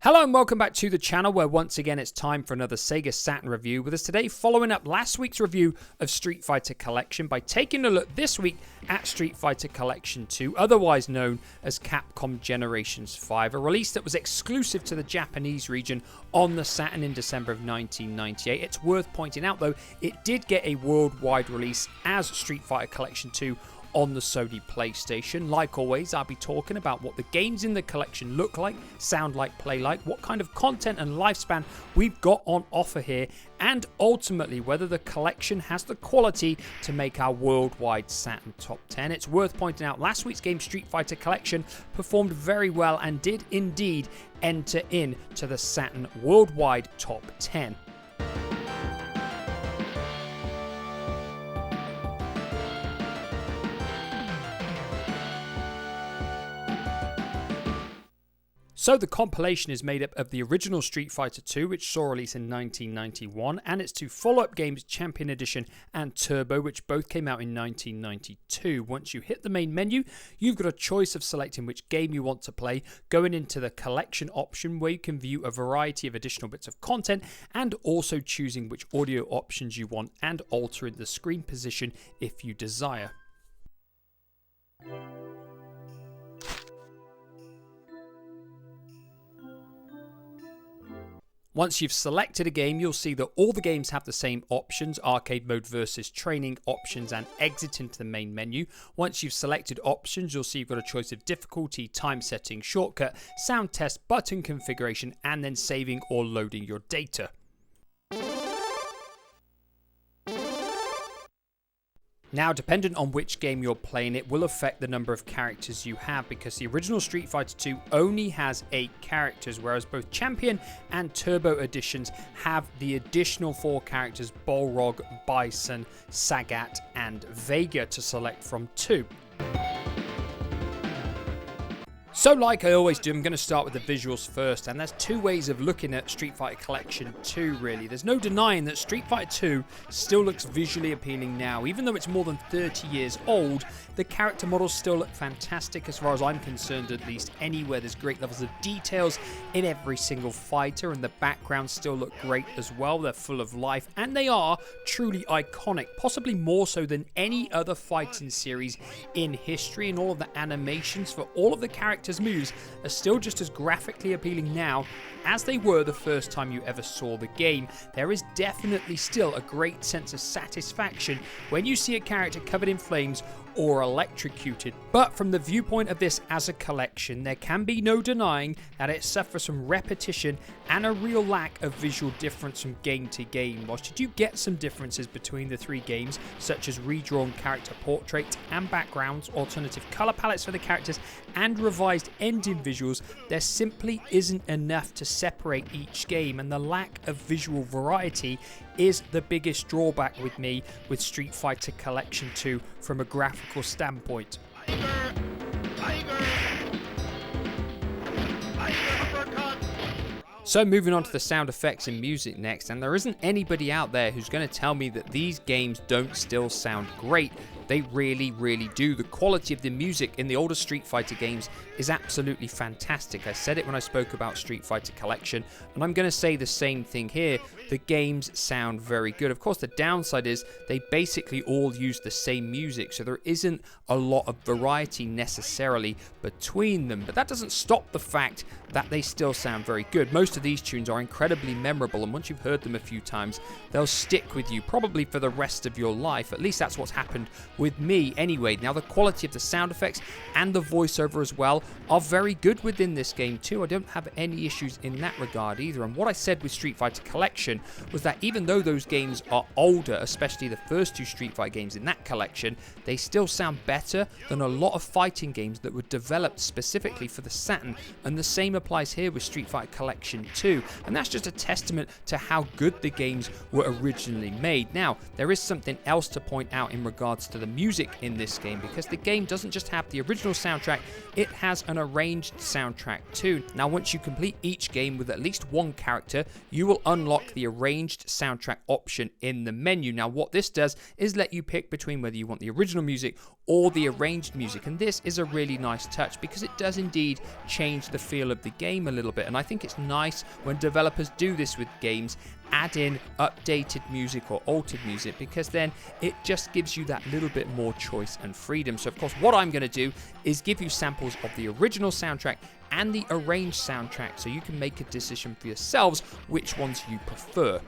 Hello and welcome back to the channel where once again it's time for another Sega Saturn review, with us today following up last week's review of Street Fighter Collection by taking a look this week at Street Fighter Collection 2, otherwise known as Capcom Generations 5, a release that was exclusive to the Japanese region on the Saturn in December of 1998. It's worth pointing out though, it did get a worldwide release as Street Fighter Collection 2 on the Sony PlayStation. Like always, I'll be talking about what the games in the collection look like, sound like, play like, what kind of content and lifespan we've got on offer here, and ultimately whether the collection has the quality to make our worldwide Saturn top 10. It's worth pointing out last week's game, Street Fighter Collection, performed very well and did indeed enter into the Saturn worldwide top 10. So the compilation is made up of the original Street Fighter 2, which saw release in 1991, and its two follow-up games, Champion Edition and Turbo, which both came out in 1992. Once you hit the main menu, you've got a choice of selecting which game you want to play, going into the collection option where you can view a variety of additional bits of content, and also choosing which audio options you want and altering the screen position if you desire. Once you've selected a game, you'll see that all the games have the same options: arcade mode versus training options, and exit into the main menu. Once you've selected options, you'll see you've got a choice of difficulty, time setting, shortcut, sound test, button configuration, and then saving or loading your data. Now, dependent on which game you're playing, it will affect the number of characters you have, because the original Street Fighter 2 only has 8 characters, whereas both Champion and Turbo editions have the additional 4 characters: Balrog, Bison, Sagat, and Vega to select from too. So like I always do, I'm going to start with the visuals first, and there's two ways of looking at Street Fighter Collection 2 really. There's no denying that Street Fighter 2 still looks visually appealing now. Even though it's more than 30 years old, the character models still look fantastic as far as I'm concerned, at least anywhere. There's great levels of details in every single fighter, and the backgrounds still look great as well. They're full of life, and they are truly iconic, possibly more so than any other fighting series in history, and all of the animations for all of the characters' moves are still just as graphically appealing now as they were the first time you ever saw the game. There is definitely still a great sense of satisfaction when you see a character covered in flames or electrocuted. But from the viewpoint of this as a collection, there can be no denying that it suffers from repetition and a real lack of visual difference from game to game. Whilst you do get some differences between the three games, such as redrawn character portraits and backgrounds, alternative color palettes for the characters, and revised ending visuals, there simply isn't enough to separate each game, and the lack of visual variety is the biggest drawback with me with Street Fighter Collection 2 from a graphical standpoint. So moving on to the sound effects and music next, and there isn't anybody out there who's going to tell me that these games don't still sound great. They really, really do. The quality of the music in the older Street Fighter games is absolutely fantastic. I said it when I spoke about Street Fighter Collection, and I'm going to say the same thing here. The games sound very good. Of course, the downside is they basically all use the same music, so there isn't a lot of variety necessarily between them. But that doesn't stop the fact that they still sound very good. Most of these tunes are incredibly memorable, and once you've heard them a few times, they'll stick with you probably for the rest of your life. At least that's what's happened with me anyway. Now, the quality of the sound effects and the voiceover as well are very good within this game too. I don't have any issues in that regard either. And what I said with Street Fighter Collection was that even though those games are older, especially the first two Street Fighter games in that collection, they still sound better than a lot of fighting games that were developed specifically for the Saturn. And the same applies here with Street Fighter Collection 2. And that's just a testament to how good the games were originally made. Now, there is something else to point out in regards to the the music in this game, because the game doesn't just have the original soundtrack, it has an arranged soundtrack too. Now once you complete each game with at least one character, you will unlock the arranged soundtrack option in the menu. Now what this does is let you pick between whether you want the original music or the arranged music, and this is a really nice touch because it does indeed change the feel of the game a little bit. And I think it's nice when developers do this with games, add in updated music or altered music, because then it just gives you that little bit more choice and freedom. So of course what I'm going to do is give you samples of the original soundtrack and the arranged soundtrack, so you can make a decision for yourselves which ones you prefer.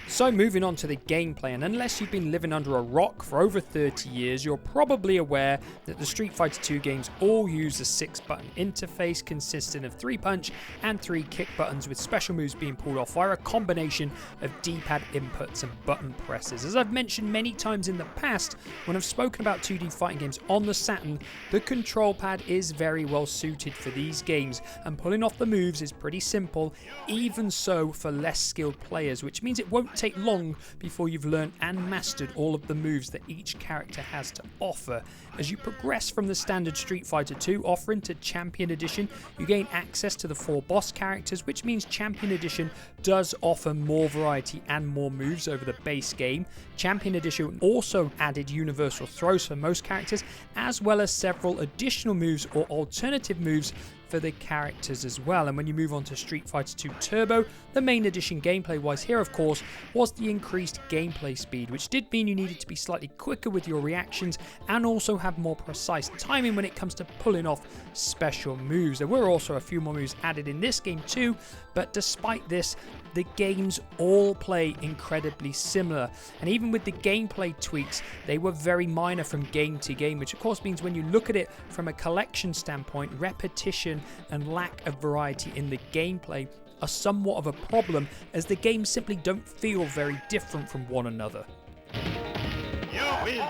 So moving on to the gameplay, and unless you've been living under a rock for over 30 years, you're probably aware that the Street Fighter 2 games all use a 6-button interface consisting of 3 punch and 3 kick buttons, with special moves being pulled off via a combination of D-pad inputs and button presses. As I've mentioned many times in the past, when I've spoken about 2D fighting games on the Saturn, the control pad is very well suited for these games, and pulling off the moves is pretty simple, even so for less skilled players, which means it won't take long before you've learned and mastered all of the moves that each character has to offer. As you progress from the standard Street Fighter 2 offering to Champion Edition, you gain access to the 4 boss characters, which means Champion Edition does offer more variety and more moves over the base game. Champion Edition also added universal throws for most characters, as well as several additional moves or alternative moves for the characters as well. And when you move on to Street Fighter 2 Turbo, the main addition gameplay wise here of course was the increased gameplay speed, which did mean you needed to be slightly quicker with your reactions and also have more precise timing when it comes to pulling off special moves. There were also a few more moves added in this game too, but despite this, the games all play incredibly similar, and even with the gameplay tweaks, they were very minor from game to game, which of course means when you look at it from a collection standpoint, repetition and lack of variety in the gameplay are somewhat of a problem, as the games simply don't feel very different from one another. You win!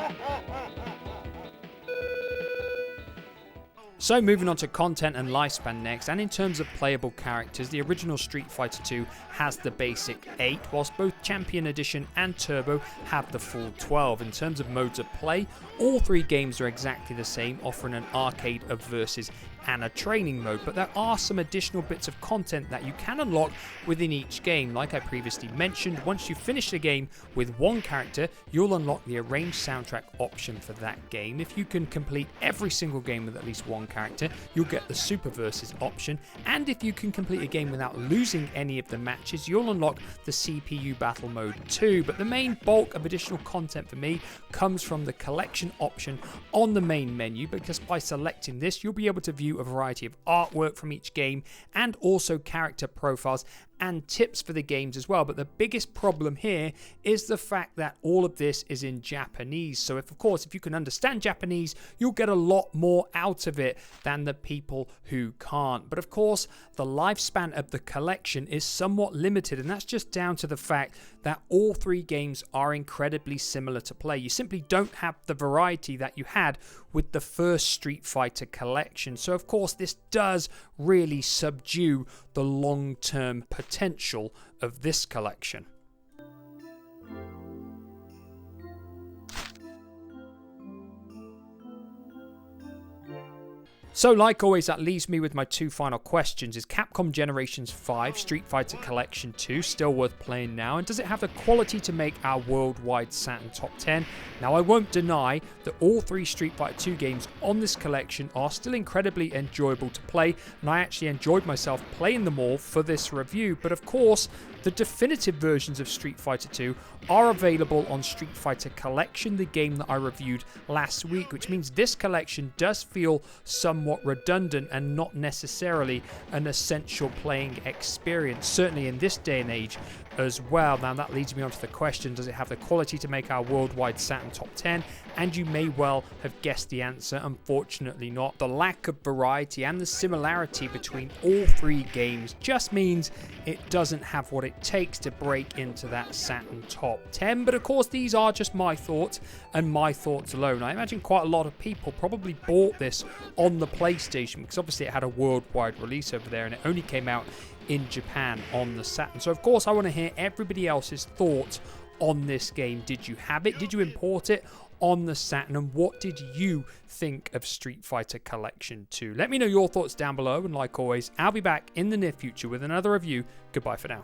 So moving on to content and lifespan next, and in terms of playable characters, the original Street Fighter 2 has the basic 8, whilst both Champion Edition and Turbo have the full 12. In terms of modes of play, all 3 games are exactly the same, offering an arcade, a versus, and a training mode, but there are some additional bits of content that you can unlock within each game. Like I previously mentioned, once you finish the game with one character, you'll unlock the arranged soundtrack option for that game. If you can complete every single game with at least one character, you'll get the Super Versus option, and if you can complete a game without losing any of the matches, you'll unlock the CPU Battle Mode too. But the main bulk of additional content for me comes from the collection option on the main menu, because by selecting this, you'll be able to view a variety of artwork from each game and also character profiles and tips for the games as well. But the biggest problem here is the fact that all of this is in Japanese. So of course, if you can understand Japanese, you'll get a lot more out of it than the people who can't. But of course, the lifespan of the collection is somewhat limited, and that's just down to the fact that all 3 games are incredibly similar to play. You simply don't have the variety that you had with the first Street Fighter collection. So of course, this does really subdue the long-term potential of this collection. So like always, that leaves me with my 2 final questions. Is Capcom Generations 5 Street Fighter Collection 2 still worth playing now? And does it have the quality to make our worldwide Saturn top 10? Now, I won't deny that all 3 Street Fighter 2 games on this collection are still incredibly enjoyable to play, and I actually enjoyed myself playing them all for this review. But of course, the definitive versions of Street Fighter 2 are available on Street Fighter Collection, the game that I reviewed last week, which means this collection does feel somewhat redundant and not necessarily an essential playing experience, certainly in this day and age as well. Now that leads me on to the question, does it have the quality to make our worldwide Saturn top 10? And you may well have guessed the answer, unfortunately not. The lack of variety and the similarity between all 3 games just means it doesn't have what it takes to break into that Saturn top 10. But of course, these are just my thoughts and my thoughts alone. I imagine quite a lot of people probably bought this on the PlayStation because obviously it had a worldwide release over there and it only came out in Japan on the Saturn. So of course I want to hear everybody else's thoughts on this game. Did you have it? Did you import it on the Saturn? And what did you think of Street Fighter Collection 2? Let me know your thoughts down below, and like always, I'll be back in the near future with another review. Goodbye for now.